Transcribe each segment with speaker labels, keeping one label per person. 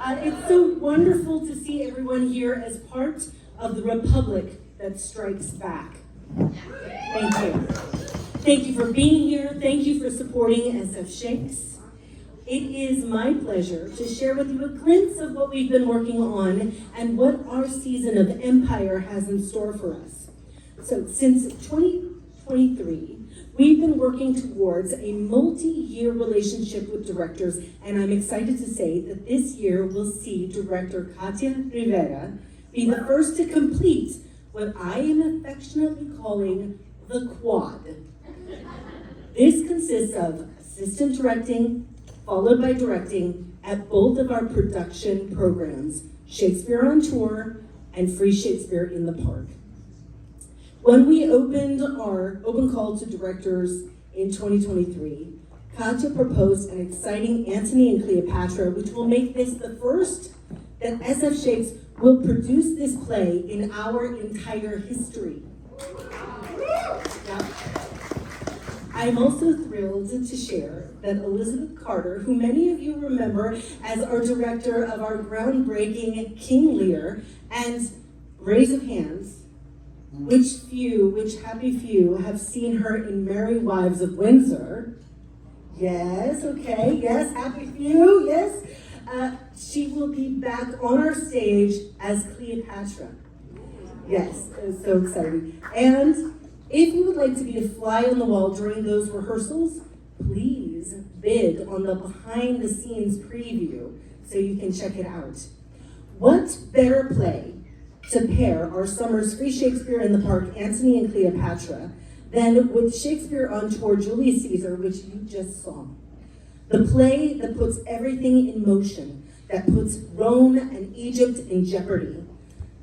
Speaker 1: It's so wonderful to see everyone here as part of the republic that strikes back. Thank you. Thank you for being here. Thank you for supporting SF Shakes. It is my pleasure to share with you a glimpse of what we've been working on and what our season of Empire has in store for us. So since 2023, we've been working towards a multi-year relationship with directors, and I'm excited to say that this year will see director Katia Rivera be the first to complete what I am affectionately calling the quad. This consists of assistant directing, followed by directing at both of our production programs, Shakespeare on Tour and Free Shakespeare in the Park. When we opened our open call to directors in 2023, Katja proposed an exciting Antony and Cleopatra, which will make this the first that SF Shakes will produce this play in our entire history. Now, I'm also thrilled to share that Elizabeth Carter, who many of you remember as our director of our groundbreaking King Lear, and raise of hands, which happy few have seen her in Merry Wives of Windsor? Yes, okay, yes, happy few, yes. She will be back on our stage as Cleopatra. Yes, it's so exciting. And if you would like to be a fly on the wall during those rehearsals, please bid on the behind the scenes preview so you can check it out. What better play to pair our summer's Free Shakespeare in the Park, Antony and Cleopatra, than with Shakespeare on Tour, Julius Caesar, which you just saw. The play that puts everything in motion, that puts Rome and Egypt in jeopardy.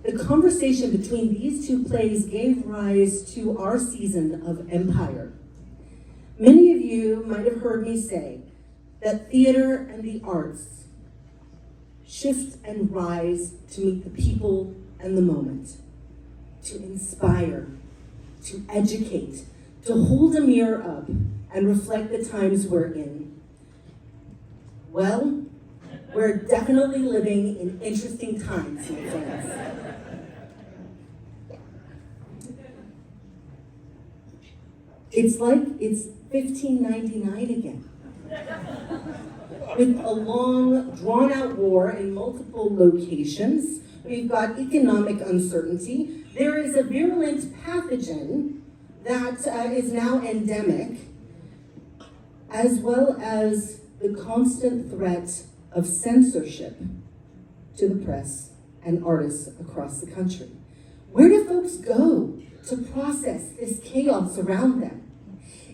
Speaker 1: The conversation between these two plays gave rise to our season of Empire. Many of you might have heard me say that theater and the arts shift and rise to meet the people and the moment, to inspire, to educate, to hold a mirror up and reflect the times we're in. Well, we're definitely living in interesting times, my friends. It's like it's 1599 again. With a long, drawn-out war in multiple locations, we've got economic uncertainty. There is a virulent pathogen that is now endemic, as well as the constant threat of censorship to the press and artists across the country. Where do folks go to process this chaos around them?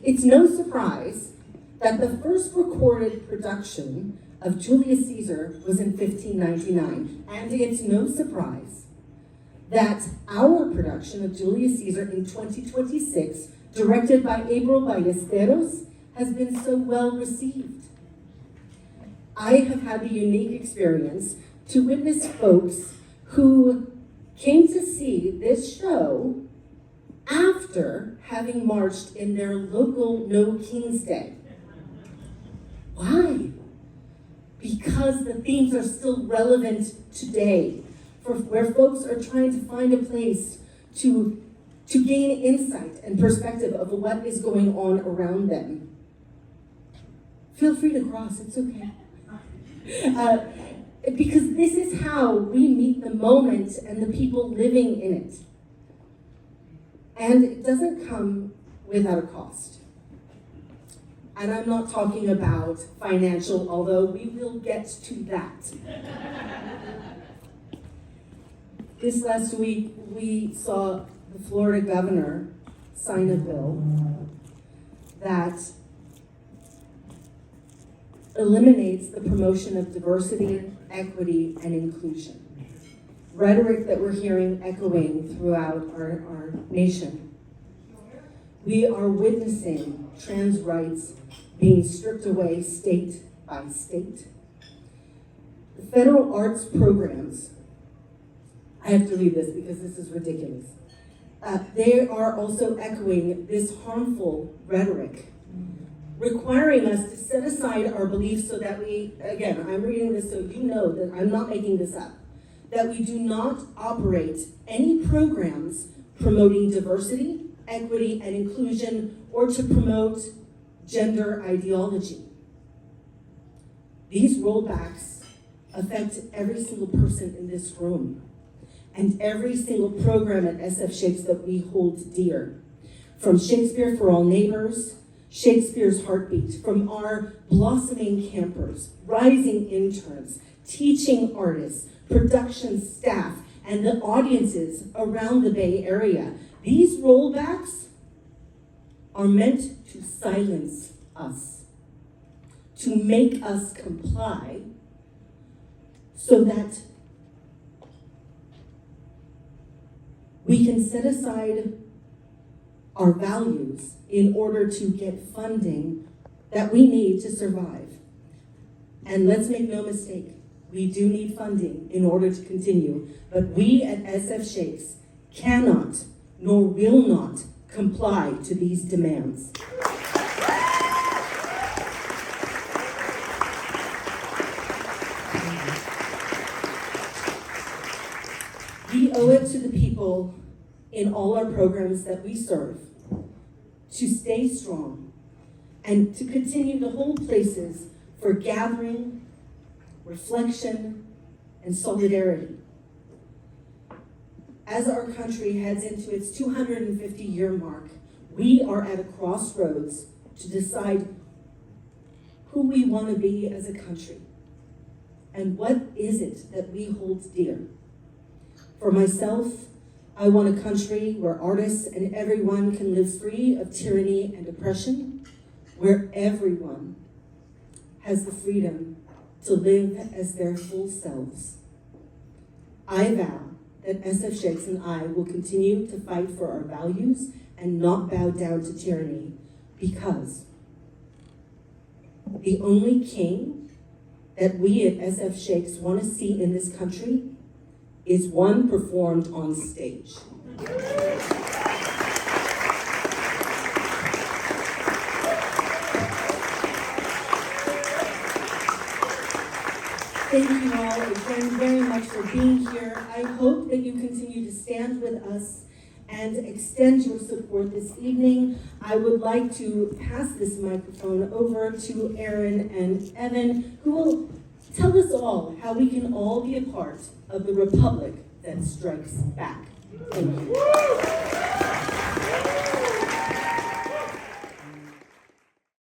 Speaker 1: It's no surprise that the first recorded production of Julius Caesar was in 1599, and it's no surprise that our production of Julius Caesar in 2026, directed by April Ballesteros, has been so well received. I have had the unique experience to witness folks who came to see this show after having marched in their local No King's Day. Why? Because the themes are still relevant today, for where folks are trying to find a place to gain insight and perspective of what is going on around them. Feel free to cross, it's okay. Because this is how we meet the moment and the people living in it. And it doesn't come without a cost. And I'm not talking about financial, although we will get to that. This last week, we saw the Florida governor sign a bill that eliminates the promotion of diversity, equity, and inclusion. Rhetoric that we're hearing echoing throughout our nation. We are witnessing trans rights being stripped away state by state. The federal arts programs, I have to read this because this is ridiculous. They are also echoing this harmful rhetoric requiring us to set aside our beliefs so that we, again, I'm reading this so you know that I'm not making this up, that we do not operate any programs promoting diversity, equity, and inclusion, or to promote gender ideology. These rollbacks affect every single person in this room and every single program at SF Shakes that we hold dear. From Shakespeare for All Neighbors, Shakespeare's Heartbeat, from our blossoming campers, rising interns, teaching artists, production staff, and the audiences around the Bay Area. These rollbacks are meant to silence us, to make us comply so that we can set aside our values in order to get funding that we need to survive. And let's make no mistake, we do need funding in order to continue, but we at SF Shakes cannot nor will not comply to these demands. We owe it to the people in all our programs that we serve to stay strong and to continue to hold places for gathering, reflection, and solidarity. As our country heads into its 250-year mark, we are at a crossroads to decide who we want to be as a country and what is it that we hold dear. For myself, I want a country where artists and everyone can live free of tyranny and oppression, where everyone has the freedom to live as their full selves. I vow that SF Shakes and I will continue to fight for our values and not bow down to tyranny, because the only king that we at SF Shakes want to see in this country is one performed on stage. Thank you all again very much for being here. I hope that you continue to stand with us and extend your support this evening. I would like to pass this microphone over to Aaron and Evan, who will tell us all how we can all be a part of the republic that strikes back. Thank you.